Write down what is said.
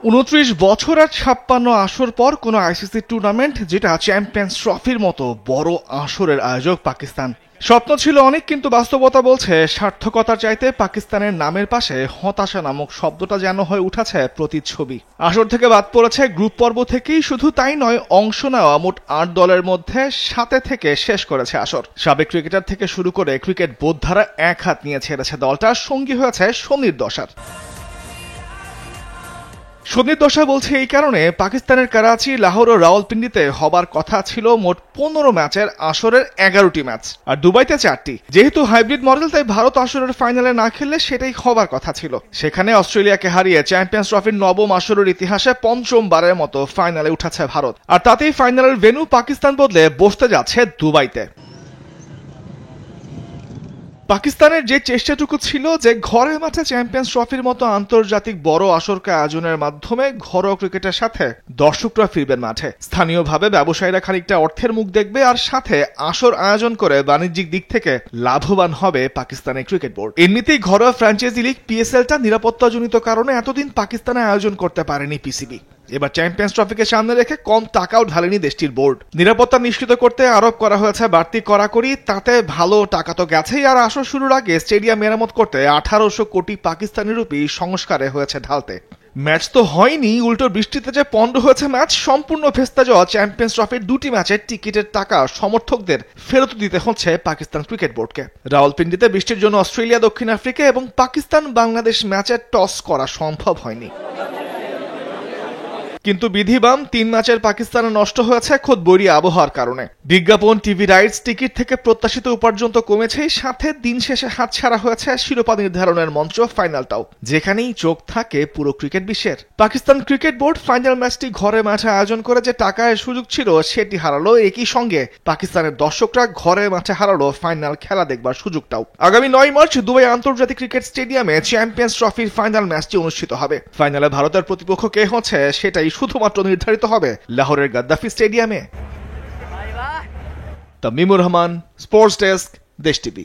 29 বছর আর 56 আসর পর কোনো আইসিসি টুর্নামেন্ট যেটা চ্যাম্পিয়ন্স ট্রফির মতো বড় আসরের আয়োজক পাকিস্তান। স্বপ্ন ছিল অনেক, কিন্তু বাস্তবতা বলছে সার্থকতার চাইতে পাকিস্তানের নামের পাশে হতাশা নামক শব্দটা যেন হয়ে উঠেছে প্রতিচ্ছবি। আসর থেকে বাদ পড়েছে গ্রুপ পর্ব থেকেই, শুধু তাই নয়, অংশ নেওয়া মোট 8 দলের মধ্যে 7 থেকে শেষ করেছে আসর। সাবেক ক্রিকেটার থেকে শুরু করে ক্রিকেট বোদ্ধারা এক হাত নিয়ে ছেড়েছে দলটা, সঙ্গী হয়েছে শনির দশার। শনির দশা বলছে এই কারণে, পাকিস্তানের করাচি, লাহোর ও রাওয়ালপিন্ডিতে হবার কথা ছিল মোট 15 ম্যাচের আসরের 11টি ম্যাচ, আর দুবাইতে 4টি। যেহেতু হাইব্রিড মডেল, তাই ভারত আসরের ফাইনালে না খেললে সেটাই হবার কথা ছিল। সেখানে অস্ট্রেলিয়াকে হারিয়ে চ্যাম্পিয়ন্স ট্রফির নবম আসরের ইতিহাসে পঞ্চমবারের মতো ফাইনালে উঠেছে ভারত, আর তাতেই ফাইনালের ভেন্যু পাকিস্তান বদলে বসতে যাচ্ছে দুবাইতে। পাকিস্তানের যে চেষ্টাটুকু ছিল যে ঘরের মাঠে চ্যাম্পিয়ন্স ট্রফির মতো আন্তর্জাতিক বড় আসরকে আয়োজনের মাধ্যমে ঘরোয়া ক্রিকেটের সাথে দর্শকরা ফিরবেন মাঠে, স্থানীয়ভাবে ব্যবসায়ীরা খানিকটা অর্থের মুখ দেখবে, আর সাথে আসর আয়োজন করে বাণিজ্যিক দিক থেকে লাভবান হবে পাকিস্তানের ক্রিকেট বোর্ড। এমনিতেই ঘরোয়া ফ্র্যাঞ্চাইজি লিগ পিএসএলটা নিরাপত্তাজনিত কারণে এতদিন পাকিস্তানে আয়োজন করতে পারেনি পিসিবি। এবার চ্যাম্পিয়ন্স ট্রফিকে সামনে রেখে কম টাকাও ঢালেনি দেশটির বোর্ড। নিরাপত্তা নিশ্চিত করতে আরোপ করা হয়েছে বাড়তি কড়াকড়ি, তাতে ভালো টাকা তো গেছেই, আর আসর শুরুর আগে স্টেডিয়াম মেরামত করতে 1800 কোটি পাকিস্তানি রুপি সংস্কারে হয়েছে ঢালতে। ম্যাচ তো হয়নি, উল্টো বৃষ্টিতে যে পন্ড হয়েছে ম্যাচ, সম্পূর্ণ ভেস্তে যাওয়া চ্যাম্পিয়ন্স ট্রফির 2টি ম্যাচের টিকিটের টাকা সমর্থকদের ফেরত দিতে হচ্ছে পাকিস্তান ক্রিকেট বোর্ডকে। রাওয়ালপিন্ডিতে বৃষ্টির জন্য অস্ট্রেলিয়া, দক্ষিণ আফ্রিকা এবং পাকিস্তান বাংলাদেশ ম্যাচের টস করা সম্ভব হয়নি। কিন্তু বিধিবাম 3 ম্যাচের পাকিস্তানে নষ্ট হয়েছে খোদ বৈরী আবহাওয়ার কারণে। বিজ্ঞাপন, টিভি রাইটস, টিকিট থেকে প্রত্যাশিত উপার্জন তো কমেছেই, সাথে দিন শেষে হাতছাড়া হয়েছে শিরোপা নির্ধারণের মঞ্চ ফাইনালটাও, যেখানেই চোখ থাকে পুরো ক্রিকেট বিশ্বের। পাকিস্তান ক্রিকেট বোর্ড ফাইনাল ম্যাচটি ঘরে মাঠে আয়োজন করে যে টাকার সুযোগ ছিল সেটি হারালো, একই সঙ্গে পাকিস্তানের দর্শকরা ঘরে মাঠে হারালো ফাইনাল খেলা দেখবার সুযোগটাও। আগামী 9 মার্চ দুবাই আন্তর্জাতিক ক্রিকেট স্টেডিয়ামে চ্যাম্পিয়ন্স ট্রফির ফাইনাল ম্যাচটি অনুষ্ঠিত হবে। ফাইনালে ভারতের প্রতিপক্ষ কে হচ্ছে সেটাই শুধুমাত্র নির্ধারিত হবে লাহোরের গাদ্দাফি স্টেডিয়ামে। তামিমুর রহমান, স্পোর্টস ডেস্ক, দেশ টিভি।